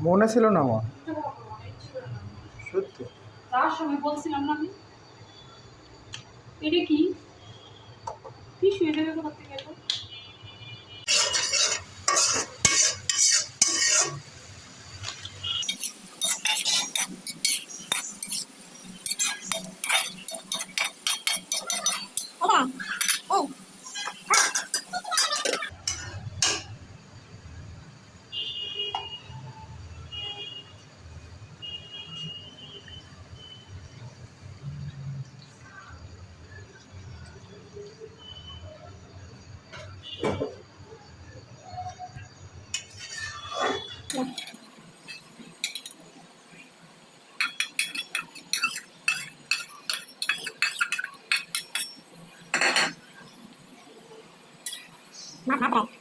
মনে ছিল না আমার, মিথ্যা কথা বলবো না, এটা ছিল না। সত্যি। তার সময় বলছিলাম না আমি। এটা কি টিস্যু, এটা কোথা থেকে এলো? Más atrás.